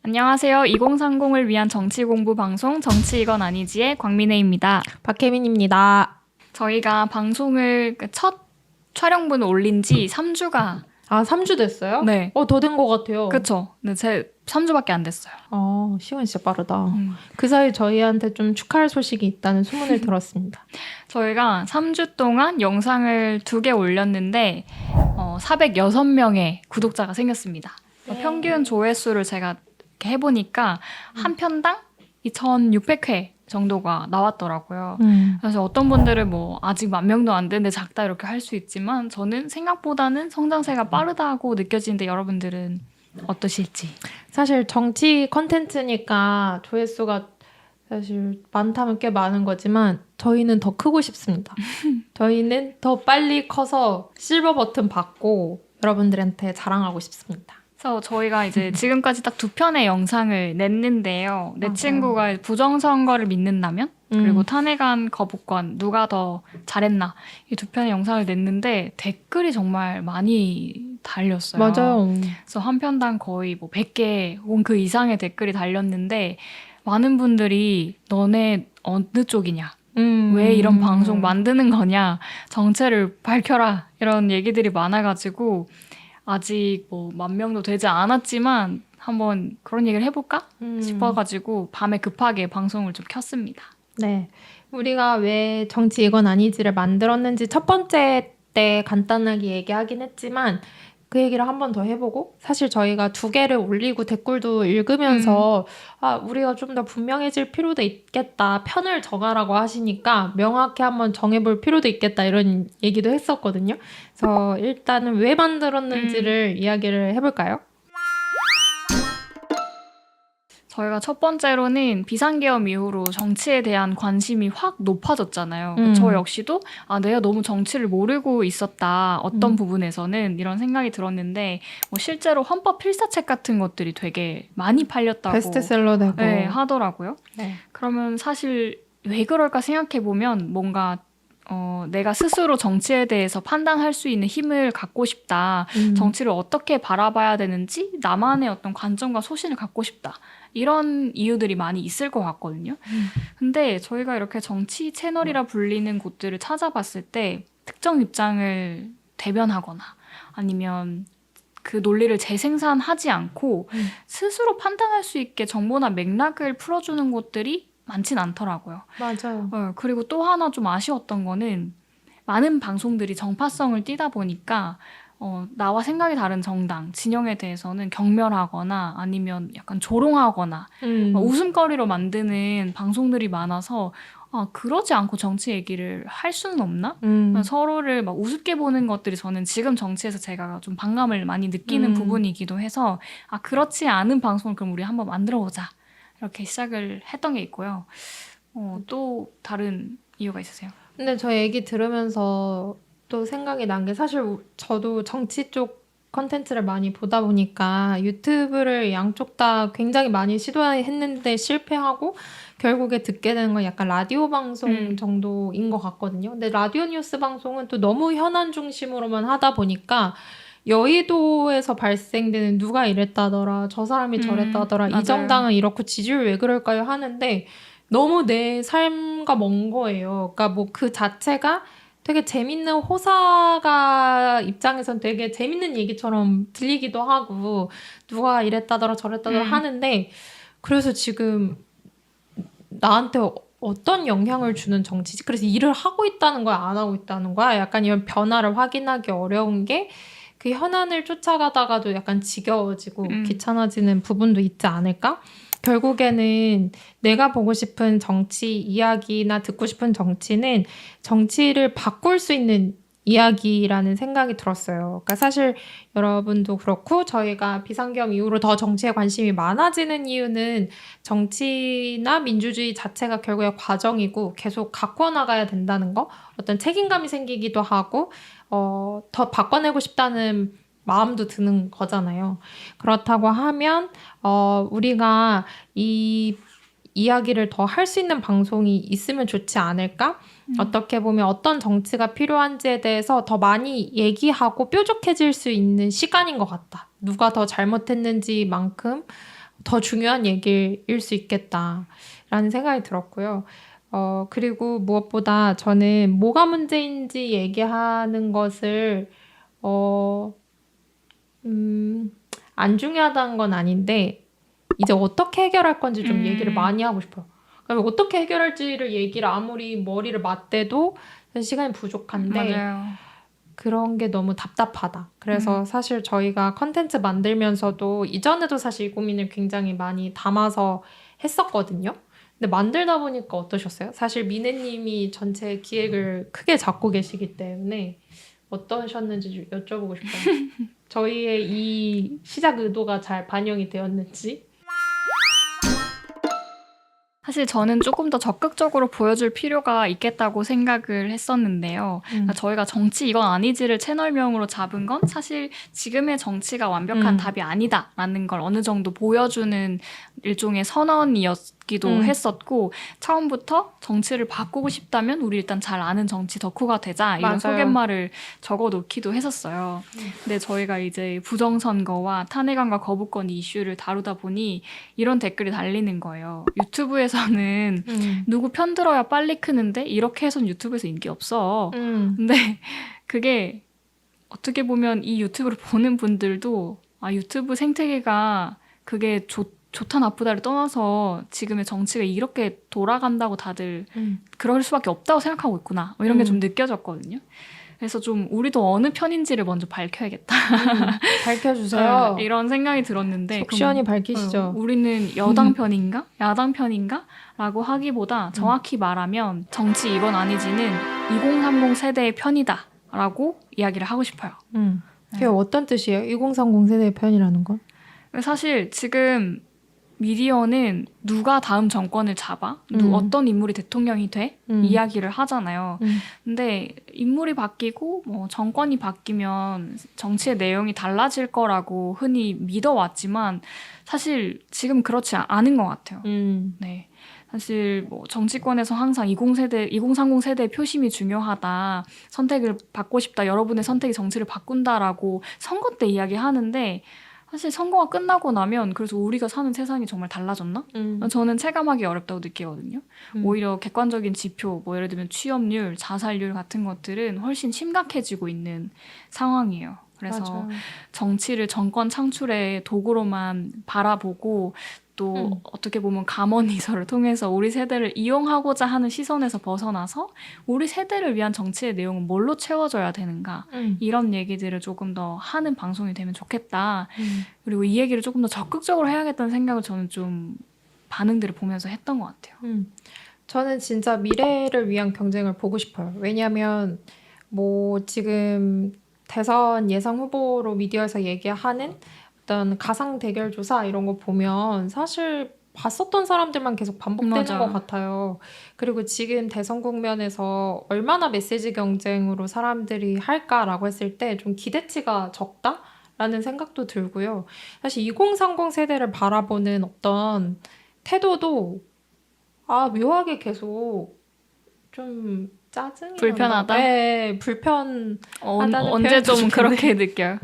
안녕하세요. 2030을 위한 정치 공부 방송 정치 이건 아니지의 광민혜입니다. 박혜민입니다. 저희가 방송을 첫 촬영분 올린 지 3주가 3주 됐어요? 네. 더 된 것 같아요. 그쵸. 네, 제 3주밖에 안 됐어요. 시간 진짜 빠르다. 그 사이 저희한테 좀 축하할 소식이 있다는 소문을 들었습니다. 저희가 3주 동안 영상을 2개 올렸는데 406명의 구독자가 생겼습니다. 평균 조회수를 제가 이렇게 해보니까 한 편당 2,600회 정도가 나왔더라고요. 그래서 어떤 분들은 뭐 아직 10,000명도 안 되는데 작다 이렇게 할 수 있지만 저는 생각보다는 성장세가 빠르다고 느껴지는데 여러분들은 어떠실지. 사실 정치 컨텐츠니까 조회수가 사실 많다면 꽤 많은 거지만 저희는 더 크고 싶습니다. 저희는 더 빨리 커서 실버 버튼 받고 여러분들한테 자랑하고 싶습니다. 그래서 저희가 이제 지금까지 딱 2편의 영상을 냈는데요. 내 맞아요. 친구가 부정선거를 믿는다면 그리고 탄핵안 거부권 누가 더 잘했나 이 2편의 영상을 냈는데 댓글이 정말 많이 달렸어요. 맞아요. 그래서 한 편당 거의 뭐 100개 혹은 그 이상의 댓글이 달렸는데 많은 분들이 너네 어느 쪽이냐? 왜 이런 방송 만드는 거냐? 정체를 밝혀라. 이런 얘기들이 많아가지고 아직 뭐 10,000명도 되지 않았지만 한번 그런 얘기를 해볼까 싶어가지고 밤에 급하게 방송을 좀 켰습니다. 네. 우리가 왜 정치 이건 아니지를 만들었는지 첫 번째 때 간단하게 얘기하긴 했지만 그 얘기를 한 번 더 해보고 사실 저희가 2개를 올리고 댓글도 읽으면서 우리가 좀 더 분명해질 필요도 있겠다. 편을 정하라고 하시니까 명확히 한번 정해볼 필요도 있겠다. 이런 얘기도 했었거든요. 그래서 일단은 왜 만들었는지를 이야기를 해볼까요? 저희가 첫 번째로는 비상계엄 이후로 정치에 대한 관심이 확 높아졌잖아요. 저 역시도 내가 너무 정치를 모르고 있었다. 어떤 부분에서는 이런 생각이 들었는데 뭐 실제로 헌법 필사책 같은 것들이 되게 많이 팔렸다고 베스트셀러 되고 네, 하더라고요. 네. 그러면 사실 왜 그럴까 생각해보면 뭔가 내가 스스로 정치에 대해서 판단할 수 있는 힘을 갖고 싶다. 정치를 어떻게 바라봐야 되는지 나만의 어떤 관점과 소신을 갖고 싶다. 이런 이유들이 많이 있을 것 같거든요. 근데 저희가 이렇게 정치 채널이라 불리는 곳들을 찾아봤을 때 특정 입장을 대변하거나 아니면 그 논리를 재생산하지 않고 스스로 판단할 수 있게 정보나 맥락을 풀어주는 곳들이 많진 않더라고요. 맞아요. 그리고 또 하나 좀 아쉬웠던 거는 많은 방송들이 정파성을 띠다 보니까 나와 생각이 다른 정당, 진영에 대해서는 경멸하거나 아니면 약간 조롱하거나 웃음거리로 만드는 방송들이 많아서 그러지 않고 정치 얘기를 할 수는 없나? 서로를 막 우습게 보는 것들이 저는 지금 정치에서 제가 좀 반감을 많이 느끼는 부분이기도 해서 그렇지 않은 방송을 그럼 우리 한번 만들어보자. 이렇게 시작을 했던 게 있고요. 또 다른 이유가 있으세요? 근데 저 얘기 들으면서 또 생각이 난 게 사실 저도 정치 쪽 컨텐츠를 많이 보다 보니까 유튜브를 양쪽 다 굉장히 많이 시도했는데 실패하고 결국에 듣게 되는 건 약간 라디오 방송 정도인 것 같거든요. 근데 라디오 뉴스 방송은 또 너무 현안 중심으로만 하다 보니까 여의도에서 발생되는 누가 이랬다더라, 저 사람이 저랬다더라, 맞아요. 이 정당은 이렇고 지지율 왜 그럴까요? 하는데 너무 내 삶과 먼 거예요. 그러니까 뭐 그 자체가 되게 재밌는 호사가 입장에선 되게 재밌는 얘기처럼 들리기도 하고 누가 이랬다더라 저랬다더라 하는데 그래서 지금 나한테 어떤 영향을 주는 정치지? 그래서 일을 하고 있다는 거야, 안 하고 있다는 거야? 약간 이런 변화를 확인하기 어려운 게 그 현안을 쫓아가다가도 약간 지겨워지고 귀찮아지는 부분도 있지 않을까? 결국에는 내가 보고 싶은 정치 이야기나 듣고 싶은 정치는 정치를 바꿀 수 있는 이야기라는 생각이 들었어요. 그러니까 사실 여러분도 그렇고 저희가 비상계엄 이후로 더 정치에 관심이 많아지는 이유는 정치나 민주주의 자체가 결국에 과정이고 계속 가꿔 나가야 된다는 거, 어떤 책임감이 생기기도 하고 더 바꿔내고 싶다는 마음도 드는 거잖아요. 그렇다고 하면 우리가 이 이야기를 더 할 수 있는 방송이 있으면 좋지 않을까? 어떻게 보면 어떤 정치가 필요한지에 대해서 더 많이 얘기하고 뾰족해질 수 있는 시간인 것 같다. 누가 더 잘못했는지만큼 더 중요한 얘기일 수 있겠다라는 생각이 들었고요. 그리고 무엇보다 저는 뭐가 문제인지 얘기하는 것을 안 중요하다는 건 아닌데 이제 어떻게 해결할 건지 좀 얘기를 많이 하고 싶어요. 그러면 어떻게 해결할지를 얘기를 아무리 머리를 맞대도 시간이 부족한데 맞아요. 그런 게 너무 답답하다. 그래서 사실 저희가 컨텐츠 만들면서도 이전에도 사실 이 고민을 굉장히 많이 담아서 했었거든요. 근데 만들다 보니까 어떠셨어요? 사실 미네님이 전체 기획을 크게 잡고 계시기 때문에 어떠셨는지 좀 여쭤보고 싶어요. 저희의 이 시작 의도가 잘 반영이 되었는지. 사실 저는 조금 더 적극적으로 보여줄 필요가 있겠다고 생각을 했었는데요. 그러니까 저희가 정치 이건 아니지를 채널명으로 잡은 건 사실 지금의 정치가 완벽한 답이 아니다라는 걸 어느 정도 보여주는 일종의 선언이었기도 했었고, 처음부터 정치를 바꾸고 싶다면 우리 일단 잘 아는 정치 덕후가 되자, 이런 맞아요. 소갯말을 적어놓기도 했었어요. 근데 저희가 이제 부정선거와 탄핵안과 거부권 이슈를 다루다 보니 이런 댓글이 달리는 거예요. 유튜브에서는 누구 편들어야 빨리 크는데 이렇게 해선 유튜브에서 인기 없어. 근데 그게 어떻게 보면 이 유튜브를 보는 분들도 유튜브 생태계가 그게 좋다 나쁘다를 떠나서 지금의 정치가 이렇게 돌아간다고 다들 그럴 수밖에 없다고 생각하고 있구나, 이런 게 좀 느껴졌거든요. 그래서 좀 우리도 어느 편인지를 먼저 밝혀야겠다. 밝혀주세요. 이런 생각이 들었는데, 속 시원히 밝히시죠. 우리는 여당 편인가? 야당 편인가? 라고 하기보다 정확히 말하면 정치 이건 아니지는 2030 세대의 편이다 라고 이야기를 하고 싶어요. 그게 어떤 뜻이에요? 2030 세대의 편이라는 건? 사실 지금 미디어는 누가 다음 정권을 잡아? 어떤 인물이 대통령이 돼? 이야기를 하잖아요. 근데 인물이 바뀌고 뭐 정권이 바뀌면 정치의 내용이 달라질 거라고 흔히 믿어왔지만 사실 지금 그렇지 않은 것 같아요. 네. 사실 뭐 정치권에서 항상 2030 세대의 표심이 중요하다, 선택을 받고 싶다, 여러분의 선택이 정치를 바꾼다라고 선거 때 이야기하는데, 사실 선거가 끝나고 나면 그래서 우리가 사는 세상이 정말 달라졌나? 저는 체감하기 어렵다고 느끼거든요. 오히려 객관적인 지표, 뭐 예를 들면 취업률, 자살률 같은 것들은 훨씬 심각해지고 있는 상황이에요. 그래서 맞아요. 정치를 정권 창출의 도구로만 바라보고 또 어떻게 보면 감언이설을 통해서 우리 세대를 이용하고자 하는 시선에서 벗어나서 우리 세대를 위한 정치의 내용은 뭘로 채워져야 되는가, 이런 얘기들을 조금 더 하는 방송이 되면 좋겠다. 그리고 이 얘기를 조금 더 적극적으로 해야겠다는 생각을 저는 좀 반응들을 보면서 했던 것 같아요. 저는 진짜 미래를 위한 경쟁을 보고 싶어요. 왜냐하면 뭐 지금 대선 예상 후보로 미디어에서 얘기하는 어떤 가상 대결 조사 이런 거 보면 사실 봤었던 사람들만 계속 반복되는 맞아. 것 같아요. 그리고 지금 대선 국면에서 얼마나 메시지 경쟁으로 사람들이 할까라고 했을 때 좀 기대치가 적다라는 생각도 들고요. 사실 2030 세대를 바라보는 어떤 태도도 묘하게 계속 좀 짜증이 불편하다? 난다. 네, 불편하다는 언제 좀 표현도 그렇게 느껴요?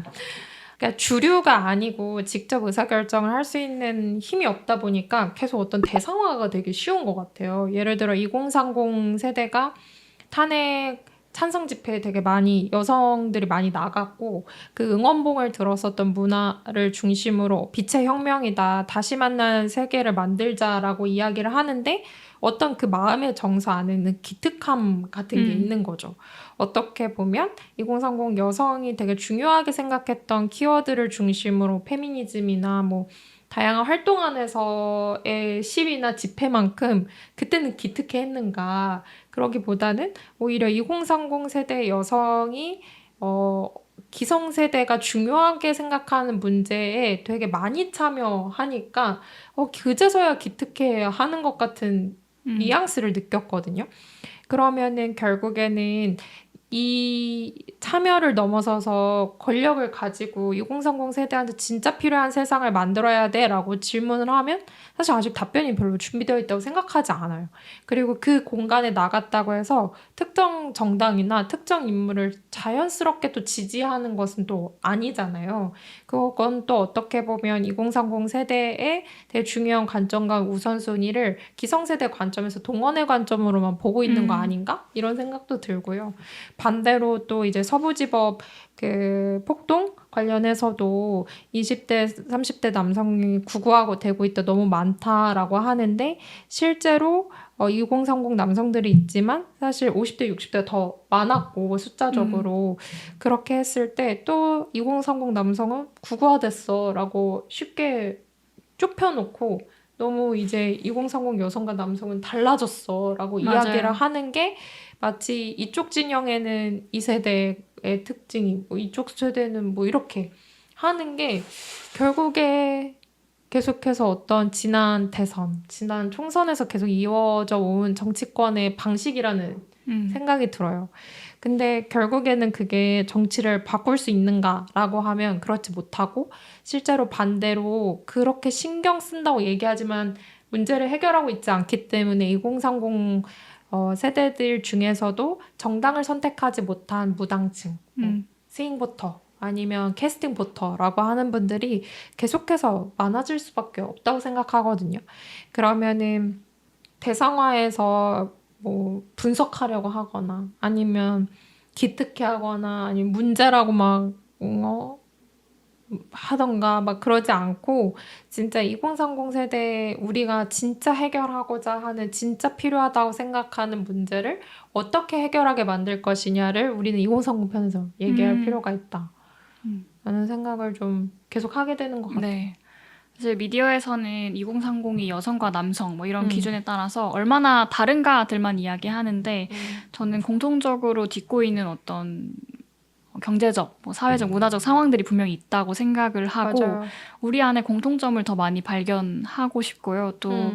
그러니까 주류가 아니고 직접 의사결정을 할 수 있는 힘이 없다 보니까 계속 어떤 대상화가 되게 쉬운 것 같아요. 예를 들어 2030 세대가 탄핵 찬성 집회에 되게 많이 여성들이 많이 나갔고 그 응원봉을 들었었던 문화를 중심으로 빛의 혁명이다, 다시 만나는 세계를 만들자라고 이야기를 하는데 어떤 그 마음의 정서 안에는 기특함 같은 게 있는 거죠. 어떻게 보면 2030 여성이 되게 중요하게 생각했던 키워드를 중심으로 페미니즘이나 뭐 다양한 활동 안에서의 시위나 집회만큼 그때는 기특해 했는가, 그러기보다는 오히려 2030 세대 여성이 기성세대가 중요하게 생각하는 문제에 되게 많이 참여하니까 그제서야 기특해 하는 것 같은 뉘앙스를 느꼈거든요. 그러면은 결국에는 이 참여를 넘어서서 권력을 가지고 2030 세대한테 진짜 필요한 세상을 만들어야 돼라고 질문을 하면 사실 아직 답변이 별로 준비되어 있다고 생각하지 않아요. 그리고 그 공간에 나갔다고 해서 특정 정당이나 특정 인물을 자연스럽게 또 지지하는 것은 또 아니잖아요. 그건 또 어떻게 보면 2030 세대의 되게 중요한 관점과 우선순위를 기성세대 관점에서 동원의 관점으로만 보고 있는 거 아닌가? 이런 생각도 들고요. 반대로 또 이제 서부지법 그 폭동 관련해서도 20대, 30대 남성이 구구하고 되고 있다 너무 많다라고 하는데 실제로 2030 남성들이 있지만 사실 50대, 60대가 더 많았고 숫자적으로 그렇게 했을 때 또 2030 남성은 구구화됐어라고 쉽게 좁혀놓고 너무 이제 2030 여성과 남성은 달라졌어라고 맞아요. 이야기를 하는 게 마치 이쪽 진영에는 이 세대의 특징이 뭐 이쪽 세대는 뭐 이렇게 하는 게 결국에 계속해서 어떤 지난 대선, 지난 총선에서 계속 이어져 온 정치권의 방식이라는 생각이 들어요. 근데 결국에는 그게 정치를 바꿀 수 있는가라고 하면 그렇지 못하고 실제로 반대로 그렇게 신경 쓴다고 얘기하지만 문제를 해결하고 있지 않기 때문에 2030 세대들 중에서도 정당을 선택하지 못한 무당층, 스윙 보터 아니면 캐스팅 보터라고 하는 분들이 계속해서 많아질 수밖에 없다고 생각하거든요. 그러면은 대상화해서 뭐 분석하려고 하거나 아니면 기특해하거나 아니면 문제라고 막 하던가 막 그러지 않고 진짜 2030 세대 우리가 진짜 해결하고자 하는 진짜 필요하다고 생각하는 문제를 어떻게 해결하게 만들 것이냐를 우리는 2030 편에서 얘기할 필요가 있다. 라는 생각을 좀 계속 하게 되는 것 같아요. 네. 사실 미디어에서는 2030이 여성과 남성 뭐 이런 기준에 따라서 얼마나 다른가들만 이야기하는데 저는 공통적으로 딛고 있는 어떤 경제적, 뭐 사회적, 문화적 상황들이 분명히 있다고 생각을 하고 맞아요. 우리 안에 공통점을 더 많이 발견하고 싶고요. 또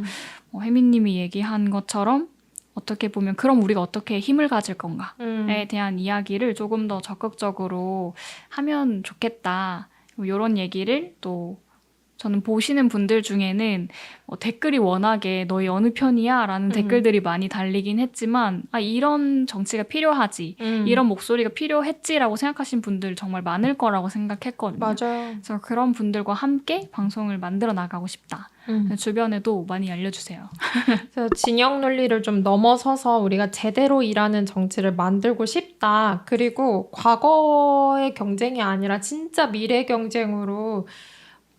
혜민님이 얘기한 것처럼 어떻게 보면 그럼 우리가 어떻게 힘을 가질 건가에 대한 이야기를 조금 더 적극적으로 하면 좋겠다. 이런 얘기를 또 저는 보시는 분들 중에는 댓글이 워낙에 너희 어느 편이야? 라는 댓글들이 많이 달리긴 했지만 이런 정치가 필요하지. 이런 목소리가 필요했지라고 생각하신 분들 정말 많을 거라고 생각했거든요. 맞아요. 그래서 그런 분들과 함께 방송을 만들어 나가고 싶다. 주변에도 많이 알려주세요. 그래서 진영 논리를 좀 넘어서서 우리가 제대로 일하는 정치를 만들고 싶다. 그리고 과거의 경쟁이 아니라 진짜 미래 경쟁으로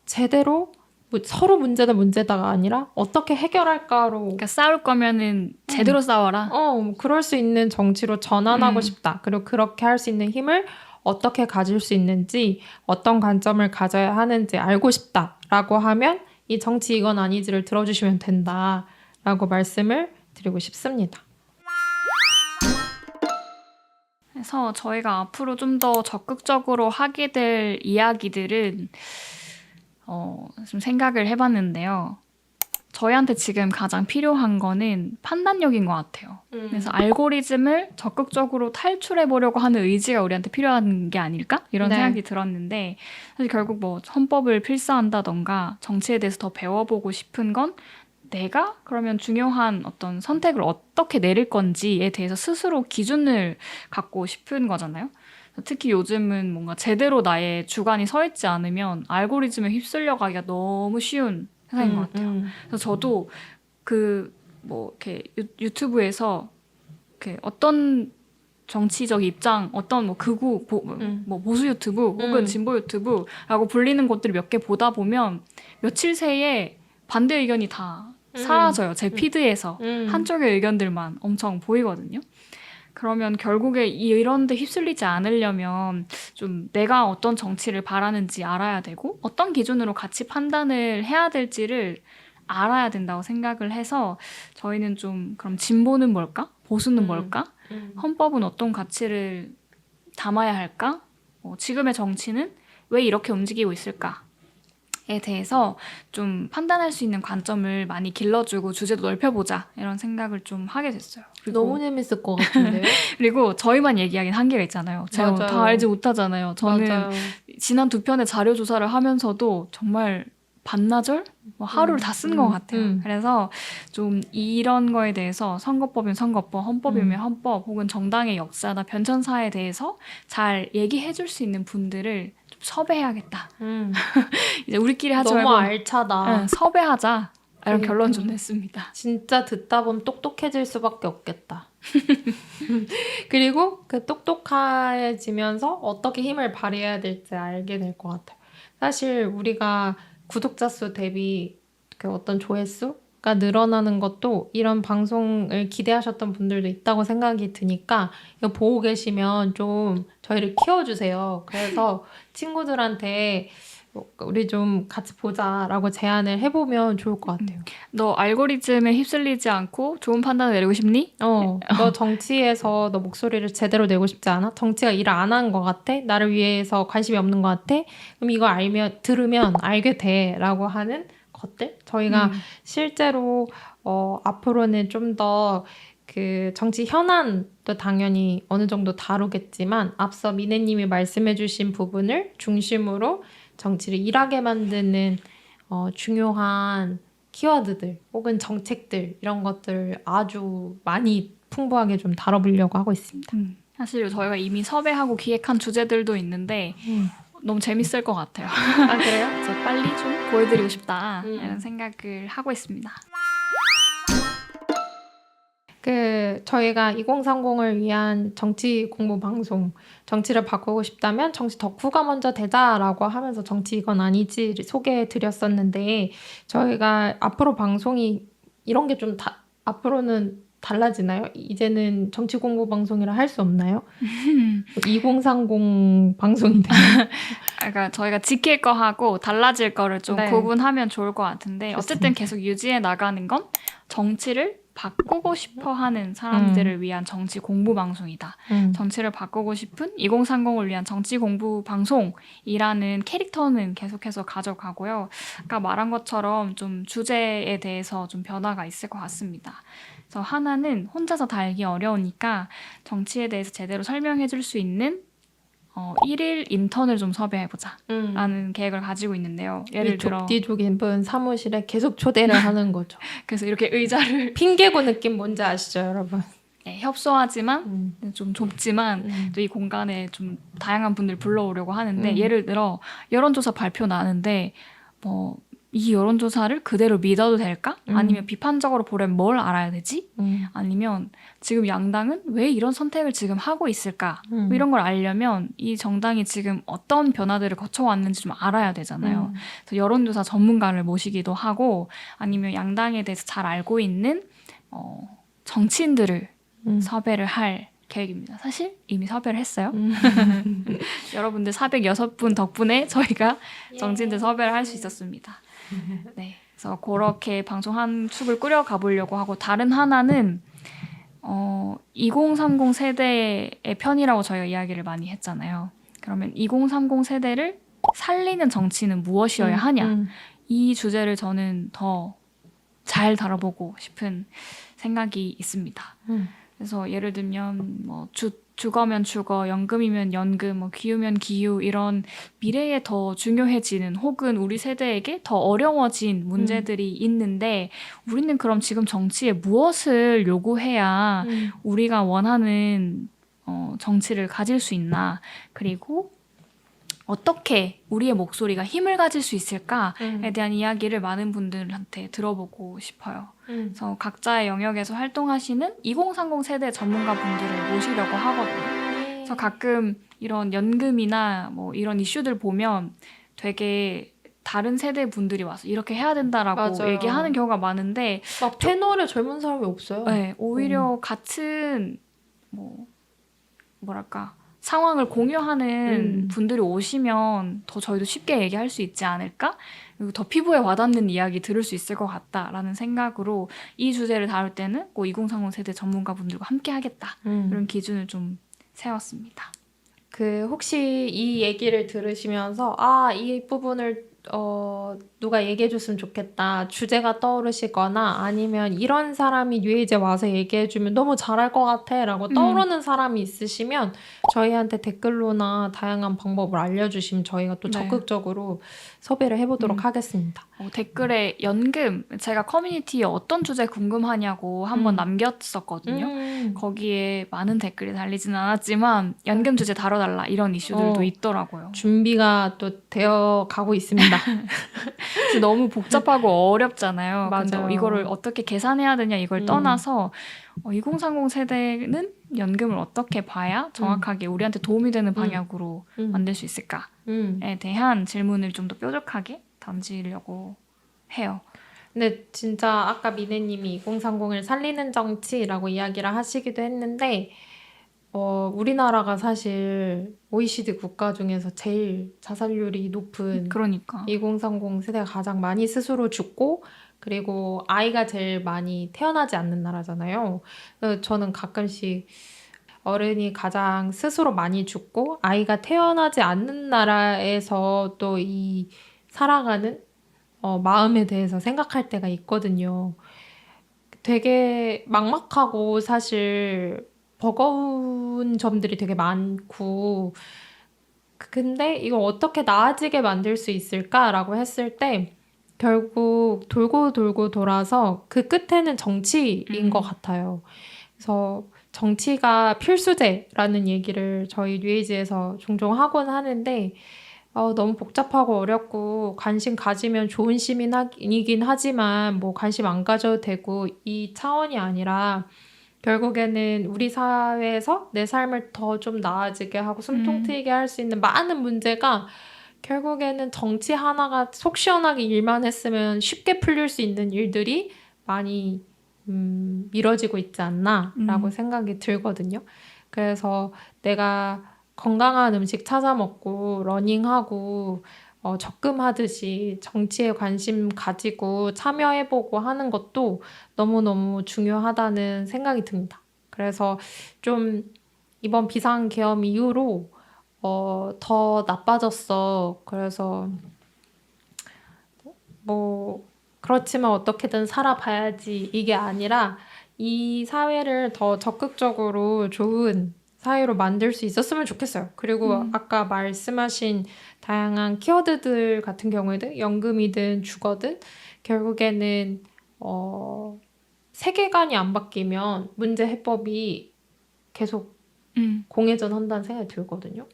제대로 뭐 서로 문제다가 아니라 어떻게 해결할까로 그러니까 싸울 거면은 제대로 싸워라. 뭐 그럴 수 있는 정치로 전환하고 싶다. 그리고 그렇게 할 수 있는 힘을 어떻게 가질 수 있는지 어떤 관점을 가져야 하는지 알고 싶다라고 하면 이 정치 이건 아니지를 들어주시면 된다라고 말씀을 드리고 싶습니다. 그래서 저희가 앞으로 좀 더 적극적으로 하게 될 이야기들은 좀 생각을 해봤는데요. 저희한테 지금 가장 필요한 거는 판단력인 것 같아요. 그래서 알고리즘을 적극적으로 탈출해보려고 하는 의지가 우리한테 필요한 게 아닐까? 이런 생각이 들었는데 사실 결국 뭐 헌법을 필사한다던가 정치에 대해서 더 배워보고 싶은 건 내가 그러면 중요한 어떤 선택을 어떻게 내릴 건지에 대해서 스스로 기준을 갖고 싶은 거잖아요. 특히 요즘은 뭔가 제대로 나의 주관이 서 있지 않으면 알고리즘에 휩쓸려 가기가 너무 쉬운 세상인 것 같아요. 그래서 저도 이렇게 유튜브에서 이렇게 어떤 정치적 입장, 어떤 뭐 극우, 뭐 보수 유튜브 혹은 진보 유튜브라고 불리는 것들을 몇 개 보다 보면 며칠 새에 반대 의견이 다 사라져요. 제 피드에서 한쪽의 의견들만 엄청 보이거든요. 그러면 결국에 이런 데 휩쓸리지 않으려면 좀 내가 어떤 정치를 바라는지 알아야 되고 어떤 기준으로 같이 판단을 해야 될지를 알아야 된다고 생각을 해서 저희는 좀 그럼 진보는 뭘까? 보수는 뭘까? 헌법은 어떤 가치를 담아야 할까? 지금의 정치는 왜 이렇게 움직이고 있을까? 대해서 좀 판단할 수 있는 관점을 많이 길러주고 주제도 넓혀보자 이런 생각을 좀 하게 됐어요. 너무 재밌을 것 같은데요? 그리고 저희만 얘기하긴 한계가 있잖아요. 제가 맞아요. 다 알지 못하잖아요. 저는 맞아요. 지난 2편의 자료 조사를 하면서도 정말 반나절? 뭐 하루를 다 쓴 것 같아요. 그래서 좀 이런 거에 대해서 선거법이면 선거법, 헌법이면 헌법, 혹은 정당의 역사나 변천사에 대해서 잘 얘기해 줄 수 있는 분들을 좀 섭외해야겠다. 이제 우리끼리 하지 너무 말고 알차다. 섭외하자. 이런 그러니까. 결론 좀 냈습니다. 진짜 듣다 보면 똑똑해질 수밖에 없겠다. 그리고 그 똑똑해지면서 어떻게 힘을 발휘해야 될지 알게 될 것 같아요. 사실 우리가 구독자 수 대비 그 어떤 조회수가 늘어나는 것도 이런 방송을 기대하셨던 분들도 있다고 생각이 드니까 이거 보고 계시면 좀 저희를 키워주세요. 그래서 친구들한테 우리 좀 같이 보자라고 제안을 해보면 좋을 것 같아요. 너 알고리즘에 휩쓸리지 않고 좋은 판단을 내리고 싶니? 너 정치에서 너 목소리를 제대로 내고 싶지 않아? 정치가 일을 안 하는 것 같아? 나를 위해서 관심이 없는 것 같아? 그럼 이거 들으면 알게 돼 라고 하는 것들? 저희가 실제로 앞으로는 좀 더 그 정치 현안도 당연히 어느 정도 다루겠지만 앞서 미네님이 말씀해주신 부분을 중심으로 정치를 일하게 만드는 중요한 키워드들 혹은 정책들 이런 것들 아주 많이 풍부하게 좀 다뤄보려고 하고 있습니다. 사실 저희가 이미 섭외하고 기획한 주제들도 있는데 너무 재밌을 것 같아요. 아 그래요? 그래서 빨리 좀 보여드리고 싶다 이런 생각을 하고 있습니다. 그 저희가 2030을 위한 정치 공부 방송 정치를 바꾸고 싶다면 정치 덕후가 먼저 되자라고 하면서 정치 이건 아니지 소개해 드렸었는데 저희가 앞으로 방송이 이런 게 좀 앞으로는 달라지나요? 이제는 정치 공부 방송이라 할 수 없나요? 2030 방송이 되나요? 그러니까 저희가 지킬 거 하고 달라질 거를 좀 네. 구분하면 좋을 것 같은데 어쨌든 좋습니다. 계속 유지해 나가는 건 정치를 바꾸고 싶어 하는 사람들을 위한 정치 공부 방송이다. 정치를 바꾸고 싶은 2030을 위한 정치 공부 방송이라는 캐릭터는 계속해서 가져가고요. 아까 말한 것처럼 좀 주제에 대해서 좀 변화가 있을 것 같습니다. 그래서 하나는 혼자서 다 알기 어려우니까 정치에 대해서 제대로 설명해 줄 수 있는 1일 인턴을 좀 섭외해보자 라는 계획을 가지고 있는데요. 예를 들어 좁디족인 분 사무실에 계속 초대를 하는 거죠. 그래서 이렇게 의자를 핑계고 느낌 뭔지 아시죠, 여러분? 네, 협소하지만 좀 좁지만 또 이 공간에 좀 다양한 분들 불러오려고 하는데 예를 들어 여론조사 발표 나는데 뭐 이 여론조사를 그대로 믿어도 될까? 아니면 비판적으로 보려면 뭘 알아야 되지? 아니면 지금 양당은 왜 이런 선택을 지금 하고 있을까? 뭐 이런 걸 알려면 이 정당이 지금 어떤 변화들을 거쳐왔는지 좀 알아야 되잖아요. 그래서 여론조사 전문가를 모시기도 하고 아니면 양당에 대해서 잘 알고 있는 정치인들을 섭외를 할 계획입니다. 사실 이미 섭외를 했어요. 여러분들 406분 덕분에 저희가 정치인들 섭외를 할 수 있었습니다. 네, 그래서 그렇게 방송 한 축을 꾸려가 보려고 하고 다른 하나는 2030 세대의 편이라고 저희가 이야기를 많이 했잖아요. 그러면 2030 세대를 살리는 정치는 무엇이어야 하냐? 이 주제를 저는 더 잘 다뤄보고 싶은 생각이 있습니다. 그래서 예를 들면 뭐 주거면 주거, 연금이면 연금, 뭐 기후면 기후 이런 미래에 더 중요해지는 혹은 우리 세대에게 더 어려워진 문제들이 있는데 우리는 그럼 지금 정치에 무엇을 요구해야 우리가 원하는 정치를 가질 수 있나? 그리고 어떻게 우리의 목소리가 힘을 가질 수 있을까에 대한 이야기를 많은 분들한테 들어보고 싶어요. 그래서 각자의 영역에서 활동하시는 2030 세대 전문가분들을 모시려고 하거든요. 그래서 가끔 이런 연금이나 뭐 이런 이슈들 보면 되게 다른 세대 분들이 와서 이렇게 해야 된다라고 맞아요. 얘기하는 경우가 많은데 막 패널에 젊은 사람이 없어요. 네, 오히려 같은 뭐랄까 상황을 공유하는 분들이 오시면 더 저희도 쉽게 얘기할 수 있지 않을까? 그리고 더 피부에 와닿는 이야기 들을 수 있을 것 같다라는 생각으로 이 주제를 다룰 때는 꼭 2030 세대 전문가분들과 함께 하겠다. 이런 기준을 좀 세웠습니다. 그 혹시 이 얘기를 들으시면서 이 부분을 누가 얘기해줬으면 좋겠다. 주제가 떠오르시거나 아니면 이런 사람이 뉘에이즈에 와서 얘기해주면 너무 잘할 것 같아 라고 떠오르는 사람이 있으시면 저희한테 댓글로나 다양한 방법을 알려주시면 저희가 또 네. 적극적으로 섭외를 해보도록 하겠습니다. 댓글에 연금, 제가 커뮤니티에 어떤 주제 궁금하냐고 한번 남겼었거든요. 거기에 많은 댓글이 달리지는 않았지만 연금 주제 다뤄달라 이런 이슈들도 있더라고요. 준비가 또 되어 가고 있습니다. 그래서 너무 복잡하고 어렵잖아요. 근데 맞아요. 이거를 어떻게 계산해야 되냐 이걸 떠나서 2030 세대는 연금을 어떻게 봐야 정확하게 우리한테 도움이 되는 방향으로 만들 수 있을까에 대한 질문을 좀 더 뾰족하게 던지려고 해요. 근데 진짜 아까 미네님이 2030을 살리는 정치라고 이야기를 하시기도 했는데 우리나라가 사실 OECD 국가 중에서 제일 자살률이 높은 그러니까 2030 세대가 가장 많이 스스로 죽고 그리고 아이가 제일 많이 태어나지 않는 나라잖아요. 그래서 저는 가끔씩 어른이 가장 스스로 많이 죽고 아이가 태어나지 않는 나라에서 또 이 살아가는 마음에 대해서 생각할 때가 있거든요. 되게 막막하고 사실 버거운 점들이 되게 많고 근데 이걸 어떻게 나아지게 만들 수 있을까라고 했을 때 결국 돌고 돌고 돌아서 그 끝에는 정치인 것 같아요. 그래서 정치가 필수제라는 얘기를 저희 뉴에이지에서 종종 하곤 하는데 너무 복잡하고 어렵고 관심 가지면 좋은 시민이긴 하지만 뭐 관심 안 가져도 되고 이 차원이 아니라 결국에는 우리 사회에서 내 삶을 더 좀 나아지게 하고 숨통 트이게 할 수 있는 많은 문제가 결국에는 정치 하나가 속 시원하게 일만 했으면 쉽게 풀릴 수 있는 일들이 많이 미뤄지고 있지 않나라고 생각이 들거든요. 그래서 내가 건강한 음식 찾아 먹고 러닝하고 적금하듯이 정치에 관심 가지고 참여해보고 하는 것도 너무너무 중요하다는 생각이 듭니다. 그래서 좀 이번 비상계엄 이후로 더 나빠졌어. 그래서 뭐 그렇지만 어떻게든 살아봐야지 이게 아니라 이 사회를 더 적극적으로 좋은 사회로 만들 수 있었으면 좋겠어요. 그리고 아까 말씀하신 다양한 키워드들 같은 경우에는 연금이든 주거든 결국에는 세계관이 안 바뀌면 문제 해법이 계속 공회전 한다는 생각이 들거든요.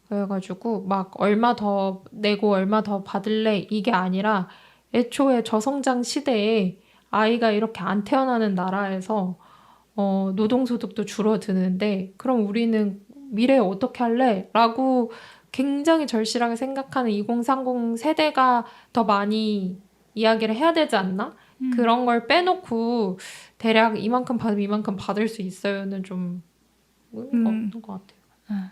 그래가지고 막 얼마 더 내고 얼마 더 받을래 이게 아니라 애초에 저성장 시대에 아이가 이렇게 안 태어나는 나라에서 노동소득도 줄어드는데 그럼 우리는 미래에 어떻게 할래? 라고 굉장히 절실하게 생각하는 2030 세대가 더 많이 이야기를 해야 되지 않나? 그런 걸 빼놓고 대략 이만큼 받으면 이만큼 받을 수 있어요는 좀 없는 것 같아요.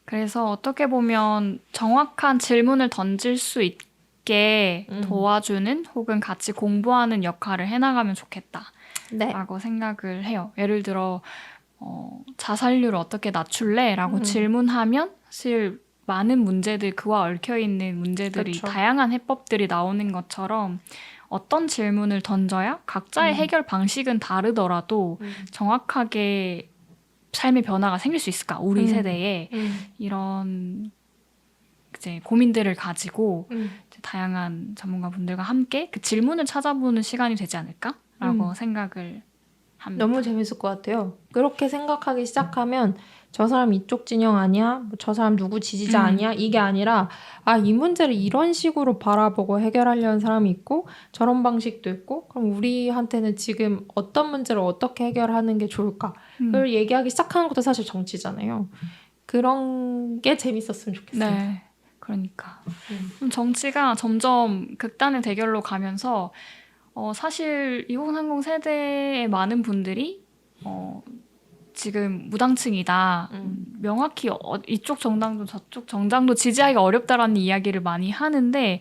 그래서 어떻게 보면 정확한 질문을 던질 수 있게 도와주는 혹은 같이 공부하는 역할을 해나가면 좋겠다라고 생각을 해요. 예를 들어 자살률을 어떻게 낮출래? 라고 질문하면 사실 많은 문제들, 그와 얽혀있는 문제들이 그쵸. 다양한 해법들이 나오는 것처럼 어떤 질문을 던져야 각자의 해결 방식은 다르더라도 정확하게 삶의 변화가 생길 수 있을까? 우리 세대에 이런 이제 고민들을 가지고 이제 다양한 전문가분들과 함께 그 질문을 찾아보는 시간이 되지 않을까라고 생각을 합니다. 너무 재밌을 것 같아요. 그렇게 생각하기 시작하면 저 사람 이쪽 진영 아니야? 뭐 저 사람 누구 지지자 아니야? 이게 아니라 이 문제를 이런 식으로 바라보고 해결하려는 사람이 있고 저런 방식도 있고 그럼 우리한테는 지금 어떤 문제를 어떻게 해결하는 게 좋을까? 그걸 얘기하기 시작하는 것도 사실 정치잖아요. 그런 게 재밌었으면 좋겠어요. 네, 그러니까 정치가 점점 극단의 대결로 가면서 사실 2030 세대의 많은 분들이 지금 무당층이다. 명확히 이쪽 정당도 저쪽 정당도 지지하기가 어렵다라는 이야기를 많이 하는데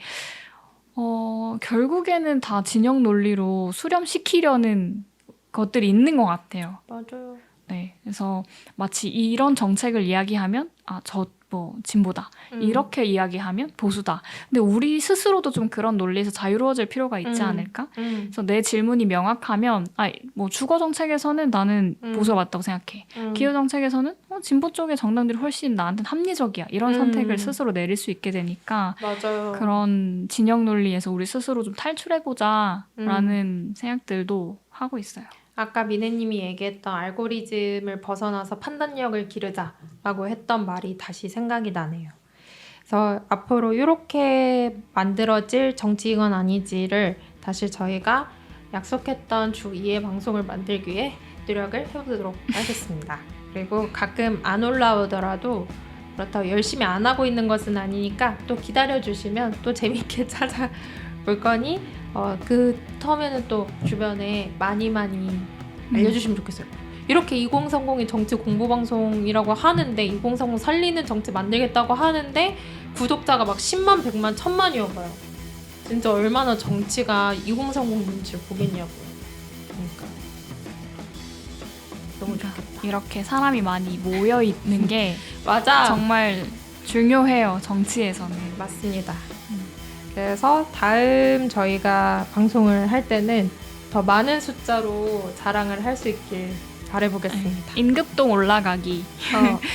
결국에는 다 진영 논리로 수렴시키려는 것들이 있는 것 같아요. 맞아요. 네, 그래서 마치 이런 정책을 이야기하면 저 뭐 진보다 이렇게 이야기하면 보수다. 근데 우리 스스로도 좀 그런 논리에서 자유로워질 필요가 있지 않을까? 그래서 내 질문이 명확하면 뭐 주거 정책에서는 나는 보수가 맞다고 생각해. 기후 정책에서는 진보 쪽의 정당들이 훨씬 나한테는 합리적이야. 이런 선택을 스스로 내릴 수 있게 되니까 맞아요. 그런 진영 논리에서 우리 스스로 좀 탈출해보자라는 생각들도 하고 있어요. 아까 미네님이 얘기했던 알고리즘을 벗어나서 판단력을 기르자라고 했던 말이 다시 생각이 나네요. 그래서 앞으로 이렇게 만들어질 정치이건 아니지를 다시 저희가 약속했던 주 2회 방송을 만들기 위해 노력을 해보도록 하겠습니다. 그리고 가끔 안 올라오더라도 그렇다고 열심히 안 하고 있는 것은 아니니까 또 기다려주시면 또 재밌게 찾아볼 거니 그 텀에는 또 주변에 많이 알려주시면 좋겠어요. 이렇게 2030이 정치 공부방송이라고 하는데 2030 살리는 정치 만들겠다고 하는데 구독자가 막 10만, 100만, 1000만이어봐요. 진짜 얼마나 정치가 2030 눈치를 보겠냐고요. 그러니까 너무 좋겠다. 이렇게 사람이 많이 모여 있는 게 맞아. 정말 중요해요. 정치에서는. 맞습니다. 그래서 다음 저희가 방송을 할 때는 더 많은 숫자로 자랑을 할 수 있길 바라보겠습니다. 임급동 올라가기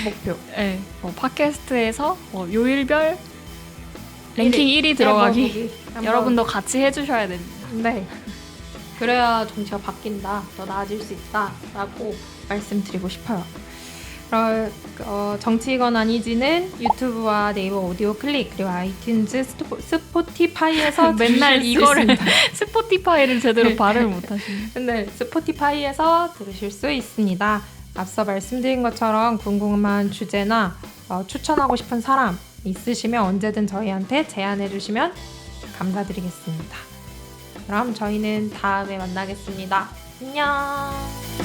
목표. 네, 뭐 팟캐스트에서 뭐 요일별 랭킹 1위 들어가기 여러분도 같이 해주셔야 됩니다. 네. 그래야 정치가 바뀐다, 더 나아질 수 있다라고 말씀드리고 싶어요. 정치이건 아니지는 유튜브와 네이버 오디오 클릭 그리고 아이튠즈 스포티파이에서 맨날 이거를 있습니다. 스포티파이를 제대로 발음을 못하시네. 네, 스포티파이에서 들으실 수 있습니다. 앞서 말씀드린 것처럼 궁금한 주제나 추천하고 싶은 사람 있으시면 언제든 저희한테 제안해 주시면 감사드리겠습니다. 그럼 저희는 다음에 만나겠습니다. 안녕.